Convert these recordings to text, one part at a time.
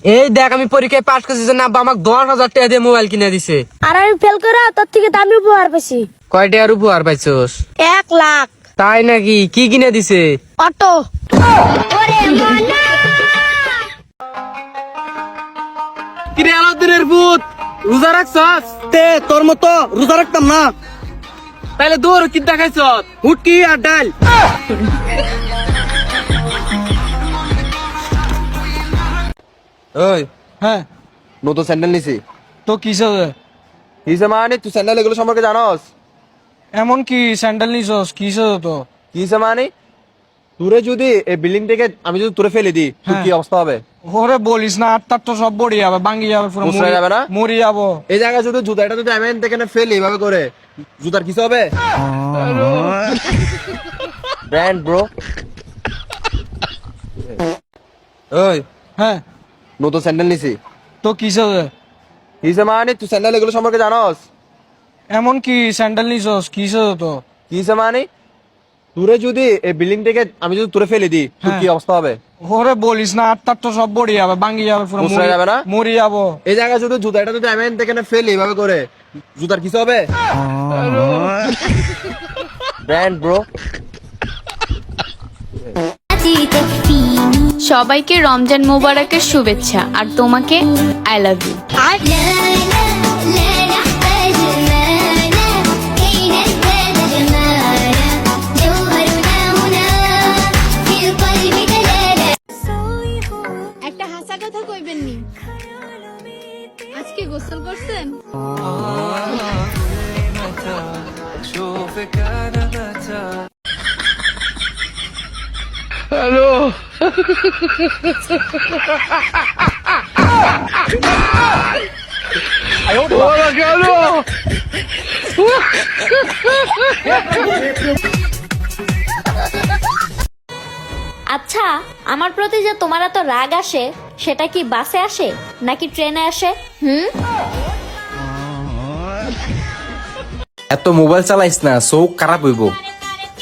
এই দেখ আমি পরীক্ষায় পাস করছি জন্য আব্বা আমাকে 10,000 টাকা দিয়ে মোবাইল কিনে দিছে। আর আমি ফেল করে তোর থেকে দামি উপহার পেয়েছি। কয় টাকার উপহার পাইছস? 1,00,000। তাই নাকি? কি কিনে দিছে? অটো। কিরে আলাউদ্দিনের ভূত, রোজা রাখছস? তে তোর মতো রোজা রাখতাম না। তাইলে দৌড় কি দেখাইছ? হুটকি আর ডাল। ওই হ্যাঁ নতুন স্যান্ডেল নিছি। তো কিসে কিসে মানে তুই স্যান্ডেল এগুলো সম্পর্কে জানোস? এমন কি স্যান্ডেল নিছস? কিসে তো কিসে মানে তুরে যদি এই বিল্ডিং থেকে আমি যদি তুরে ফেলে দিই তোর হ্যাঁ। কি অবস্থা হবে? ওরে বলিস না, আটটার তো সব বড়ি যাবে, ভাঙ্গি যাবে, পুরো মুচড়ে যাবে না? মরি যাবো। এই জায়গায় যদি জুতাটা যদি আমি থেকে ফেলি এভাবে করে জুতার কিছু হবে? Brand bro. ওই হ্যাঁ নতুন স্যান্ডেল নিছি। তো কিসে কিসে মানে তুই স্যান্ডেল এগুলো সম্পর্কে জানোস? এমন কি স্যান্ডেল নিছস? কিসে তো কিসে মানে তুরে যদি এই বিল্ডিং থেকে আমি যদি তুরে ফেলে দিই তোর হ্যাঁ। কি অবস্থা হবে? ওরে বলিস না, আটটার তো সব বড়ি যাবে, ভাঙ্গি যাবে, পুরো মুচড়ে যাবে না? মরি যাবো। এই জায়গায় যদি জুতাটা যদি আমি থেকে ফেলি এভাবে করে জুতার কিছু হবে? Brand bro. সবাইকে রমজান মোবারকের শুভেচ্ছা আর তোমাকে আই লাভ ইউ। একটা হাসা কথা কইবেন নি? আজকে গোসল করছেন? আচ্ছা, আমার প্রতি যে তোমার এত রাগ আসে সেটা কি বাসে আসে নাকি ট্রেনে আসে? এত মোবাইল চালাইস না, চোখ খারাপ হইব।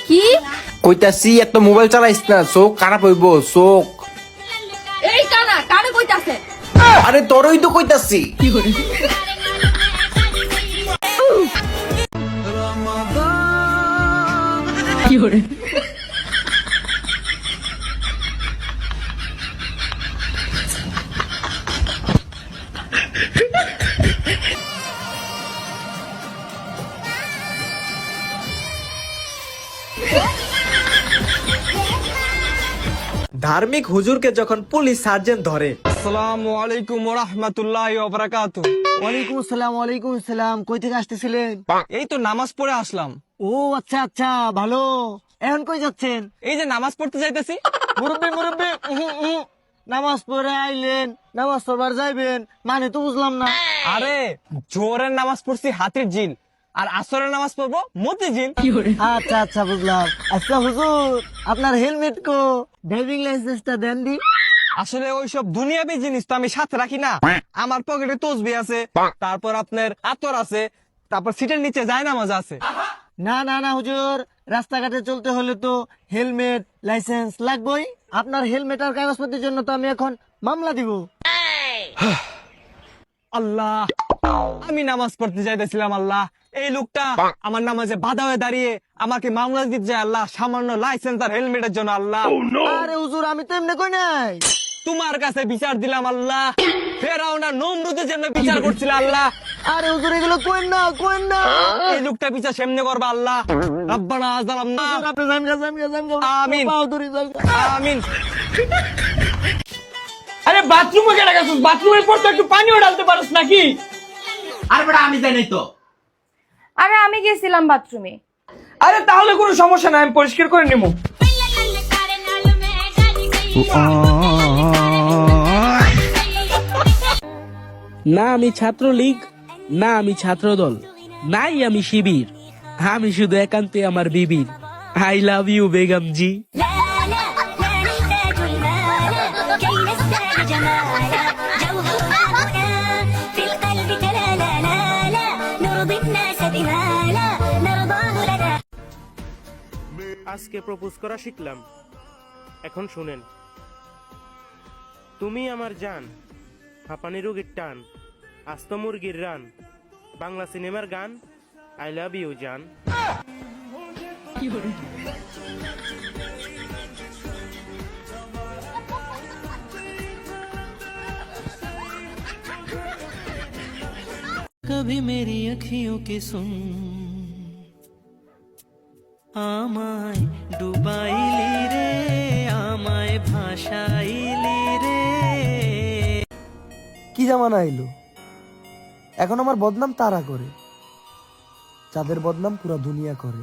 কি? কইতাছি এত মোবাইল চালাইস না, চোখ খারাপ হইব, চোখ। এই কানা কানে কইতাছে? আরে তোরই তো কইতাছি। ধার্মিক হুজুরকে যখন পুলিশ সার্জেন্ট ধরে। আসসালামু আলাইকুম ওয়া রাহমাতুল্লাহি ওয়া বারাকাতুহু। ওয়ালাইকুম আসসালাম। কই থেকে আসতেছিলেন? এই তো নামাজ পড়ে আসলাম। ও আচ্ছা আচ্ছা, ভালো। এখন কই যাচ্ছেন? এই যে নামাজ পড়তে যাইতেছি। মুরব্বি নামাজ পড়ে আইলেন, নামাজ পড়বার যাইবেন মানে তো বুঝলাম না। আরে জোহরের নামাজ পড়ছি হাতির ঝিল, আর আসরের নামাজ পড়বো মতি ঝিল। আচ্ছা আচ্ছা বুঝলাম। আচ্ছা হুজুর, আপনার হেলমেট কো? ড্রাইভিং লাইসেন্সটা দেন দি। আসলে ওইসব দুনিয়াবি জিনিস তো আমি সাথে রাখি না। আমার পকেটে তসবি আছে, তারপর আপনার আতর আছে, তারপর সিটের নিচে জায়নামাজ আছে। না হুজুর, রাস্তাঘাটে চলতে হলে তো হেলমেট লাইসেন্স লাগবেই। আপনার হেলমেট আর কাগজপত্রের জন্য তো আমি এখন মামলা দিব। আল্লাহ, আমি নামাজ পড়তে যাইতেছিলাম, আল্লাহ এই লোকটা আমার নামাজে বাধা হয়ে দাঁড়িয়ে আমাকে মামলা দিতে যায়, আল্লাহ সামান্য লাইসেন্স আর হেলমেটের জন্য। আল্লাহ আরে হুজুর, আমি তো এমনি কই নাই। তোমার কাছে বিচার দিলাম, আল্লাহ ফেরাউন আর নমরুদের জন্য বিচার করছিল, আল্লাহ। আরে হুজুর, এগুলো কোয়েন না। এই লোকটা বিচার সামনে করবা, আল্লাহ। রব্বানা যালামনা। আপনি জানগা। আমিন। আমিন। আরে বাথরুমে কেন গেছিস? বাথরুমের পর তো একটু পানিও ঢালতে পারিস নাকি? আরে বেটা, আমি জানি তো। আরে আমি গেছিলাম বাথরুমে। আরে তাহলে কোনো সমস্যা নাই, আমি পরিষ্কার করে নেবো। না আমি ছাত্রলীগ, না আমি ছাত্রদল, নাই আমি শিবির, আমি শুধু একান্তে আমার বিবির। আই লাভ ইউ বেগম জি। আজকে প্রপোজ করা শিখলাম, এখন শুনেন। তুমি আমার জান, হাঁপানি রোগীর টান, আস্ত মুরগির রান, বাংলা সিনেমার গান, আই লাভ ইউ জান। कभी मेरी अखियों की सुन আমায় ডুবাইলি রে, আমায় ভাসাইলি রে। কি জামানা এলো, এখন আমার বদনাম তারা করে, যাদের বদনাম পুরা দুনিয়া করে।